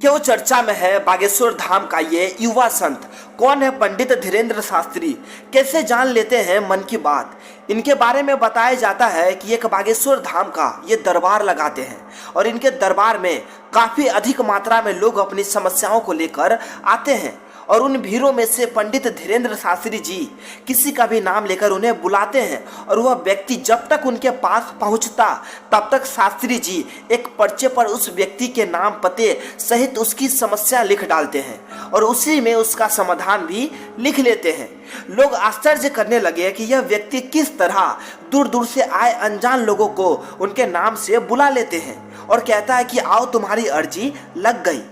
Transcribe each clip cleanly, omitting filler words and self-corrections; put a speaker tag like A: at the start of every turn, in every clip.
A: क्यों चर्चा में है बागेश्वर धाम का ये युवा संत? कौन है पंडित धीरेंद्र शास्त्री? कैसे जान लेते हैं मन की बात? इनके बारे में बताया जाता है कि एक बागेश्वर धाम का ये दरबार लगाते हैं और इनके दरबार में काफ़ी अधिक मात्रा में लोग अपनी समस्याओं को लेकर आते हैं और उन भीड़ों में से पंडित धीरेंद्र शास्त्री जी किसी का भी नाम लेकर उन्हें बुलाते हैं और वह व्यक्ति जब तक उनके पास पहुंचता तब तक शास्त्री जी एक पर्चे पर उस व्यक्ति के नाम पते सहित उसकी समस्या लिख डालते हैं और उसी में उसका समाधान भी लिख लेते हैं। लोग आश्चर्य करने लगे कि यह व्यक्ति किस तरह दूर दूर से आए अनजान लोगों को उनके नाम से बुला लेते हैं और कहता है कि आओ तुम्हारी अर्जी लग गई।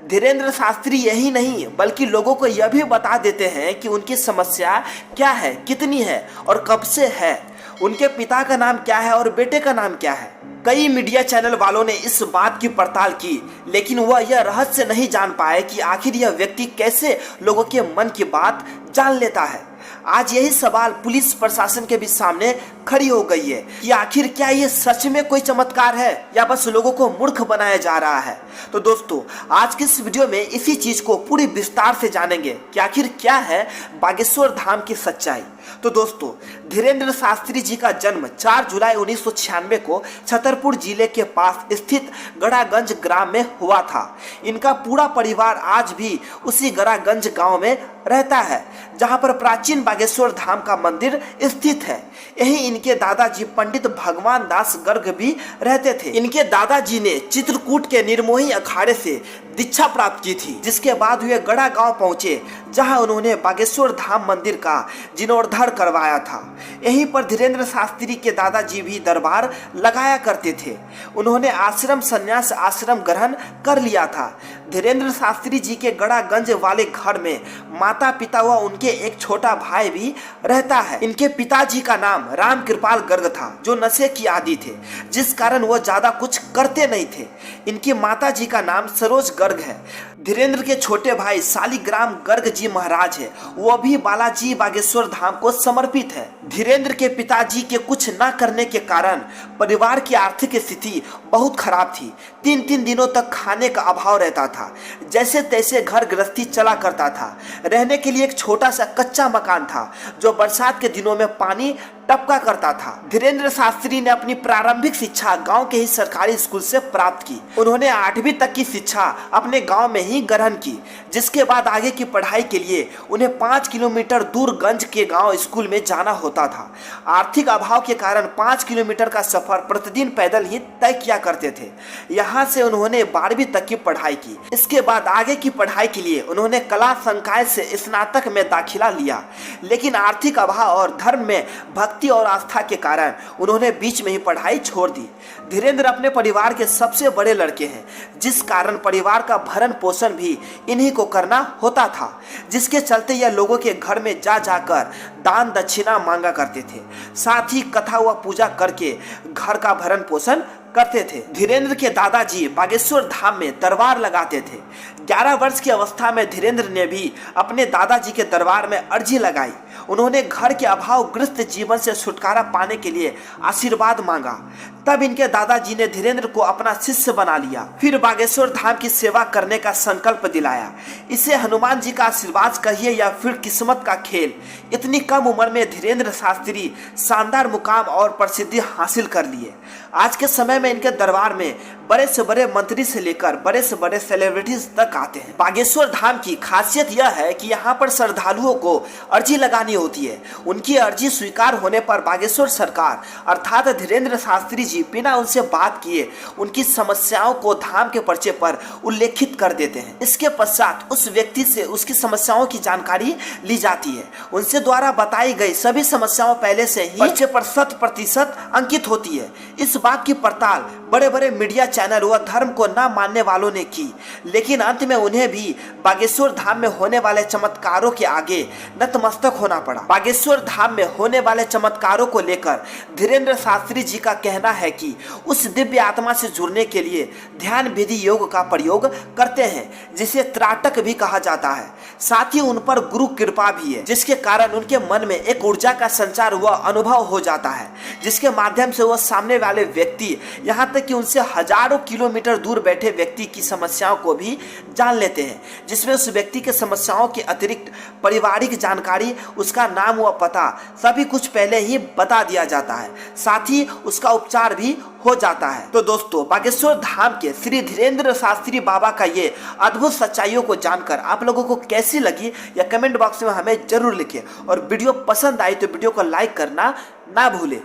A: धीरेंद्र शास्त्री यही नहीं बल्कि लोगों को यह भी बता देते हैं कि उनकी समस्या क्या है, कितनी है और कब से है, उनके पिता का नाम क्या है और बेटे का नाम क्या है। कई मीडिया चैनल वालों ने इस बात की पड़ताल की, लेकिन वह यह रहस्य नहीं जान पाए कि आखिर यह व्यक्ति कैसे लोगों के मन की बात जान लेता है। आज यही सवाल पुलिस प्रशासन के भी सामने खड़ी हो गई है कि आखिर क्या ये सच में कोई चमत्कार है या बस लोगों को मूर्ख बनाया जा रहा है। तो दोस्तों, आज की इस वीडियो में इसी चीज को पूरी विस्तार से जानेंगे कि आखिर क्या है बागेश्वर धाम की सच्चाई। तो दोस्तों, धीरेंद्र शास्त्री जी का जन्म 4 जुलाई 1996 को छतरपुर जिले के पास स्थित गड़ागंज ग्राम में हुआ था। इनका पूरा परिवार आज भी उसी गड़ागंज गांव में रहता है जहां पर प्राचीन बागेश्वर धाम का मंदिर स्थित है। यही इनके दादाजी पंडित भगवान दास गर्ग भी रहते थे। इनके दादाजी ने चित्रकूट के निर्मोही अखाड़े से दीक्षा प्राप्त की थी, जिसके बाद वे गड़ा गांव पहुंचे जहां उन्होंने बागेश्वर धाम मंदिर का जीर्णोद्धार करवाया था। यहीं पर धीरेंद्र शास्त्री के दादाजी भी दरबार लगाया करते थे। उन्होंने आश्रम संन्यास आश्रम ग्रहण कर लिया था। धीरेंद्र शास्त्री जी के गड़ागंज वाले घर में माता पिता व उनके एक छोटा भाई भी रहता है। इनके पिताजी का नाम राम कृपाल गर्ग था, जो नशे की आदी थे, जिस कारण वह ज्यादा कुछ करते नहीं थे। इनकी माता जी का नाम सरोज गर्ग है। धीरेंद्र के छोटे भाई शालिग्राम गर्ग जी महाराज है, वह भी बालाजी बागेश्वर धाम को समर्पित है। धीरेंद्र के पिताजी के कुछ न करने के कारण परिवार की आर्थिक स्थिति बहुत खराब थी। 3 दिनों तक खाने का अभाव रहता था। जैसे तैसे घर गृहस्थी चला करता था। रहने के लिए एक छोटा सा कच्चा मकान था जो बरसात के दिनों में पानी टपका करता था। धीरेंद्र शास्त्री ने अपनी प्रारंभिक शिक्षा गांव के ही सरकारी स्कूल से प्राप्त की। उन्होंने 8वीं तक की शिक्षा अपने गांव में ही ग्रहण की, जिसके बाद आगे की पढ़ाई के लिए उन्हें 5 किलोमीटर दूर गंज के गांव स्कूल में जाना होता था। आर्थिक अभाव के कारण 5 किलोमीटर का सफर प्रतिदिन पैदल ही तय किया करते थे। यहाँ से उन्होंने 12वीं तक की पढ़ाई की। इसके बाद आगे की पढ़ाई के लिए उन्होंने कला संकाय से स्नातक में दाखिला लिया, लेकिन आर्थिक अभाव और धर्म में भक्ति और आस्था के कारण उन्होंने बीच में ही पढ़ाई छोड़ दी। धीरेंद्र अपने परिवार के सबसे बड़े लड़के हैं, जिस कारण परिवार का भरण पोषण भी इन्हीं को करना होता था, जिसके चलते यह लोगों के घर में जा जाकर दान दक्षिणा मांगा करते थे। साथ ही कथा व पूजा करके घर का भरण पोषण करते थे। धीरेंद्र के दादाजी बागेश्वर धाम में दरबार लगाते थे। 11 वर्ष की अवस्था में धीरेंद्र ने भी अपने दादाजी के दरबार में अर्जी लगाई। उन्होंने घर के अभावग्रस्त जीवन से छुटकारा पाने के लिए आशीर्वाद मांगा। तब इनके दादाजी ने धीरेंद्र को अपना शिष्य बना लिया। फिर बागेश्वर धाम की सेवा करने का संकल्प दिलाया। इसे हनुमान जी का आशीर्वाद कहिए या फिर किस्मत का खेल। इतनी कम उम्र में धीरेंद्र शास्त्री शानदार मुकाम और प्रसिद्धि हासिल कर लिए। आज के समय में इनके दरबार में बड़े से बड़े मंत्री से लेकर बड़े से बड़े सेलिब्रिटीज तक आते हैं। बागेश्वर धाम की खासियत यह है कि यहाँ पर श्रद्धालुओं को अर्जी लगानी होती है। उनकी अर्जी स्वीकार होने पर बागेश्वर सरकार अर्थात धीरेंद्र शास्त्री जी बिना उनसे बात किए उनकी समस्याओं को धाम के पर्चे पर उल्लेखित कर देते हैं। इसके पश्चात उस व्यक्ति से उसकी समस्याओं की जानकारी ली जाती है। उनसे द्वारा बताई गई सभी समस्याओं पहले से ही पर्चे पर 100% अंकित होती है। इस बात की पड़ताल बड़े बड़े मीडिया चैनल व धर्म को न मानने वालों ने की, लेकिन अंत में उन्हें भी बागेश्वर धाम में होने वाले चमत्कारों के आगे नतमस्तक होना होना पड़ा। बागेश्वर धाम में होने वाले चमत्कारों को लेकर धीरेन्द्र शास्त्री जी का कहना है कि उस दिव्य आत्मा से जुड़ने के लिए ध्यान विधि योग का प्रयोग करते हैं, जिसे त्राटक भी कहा जाता है। साथ ही उन पर गुरु कृपा भी है, जिसके कारण उनके मन में एक ऊर्जा का संचार हुआ अनुभव हो जाता है, जिसके माध्यम से वह सामने वाले व्यक्ति, यहाँ तक कि उनसे हजारों किलोमीटर दूर बैठे व्यक्ति की समस्याओं को भी जान लेते हैं, जिसमें उस व्यक्ति के समस्याओं के अतिरिक्त पारिवारिक जानकारी, उसका नाम व पता सभी कुछ पहले ही बता दिया जाता है, साथ ही उसका उपचार भी हो जाता है। तो दोस्तों, बागेश्वर धाम के श्री धीरेन्द्र शास्त्री बाबा का ये अद्भुत सच्चाइयों को जानकर आप लोगों को कैसी लगी या कमेंट बॉक्स में हमें जरूर लिखें, और वीडियो पसंद आई तो वीडियो को लाइक करना ना भूलें।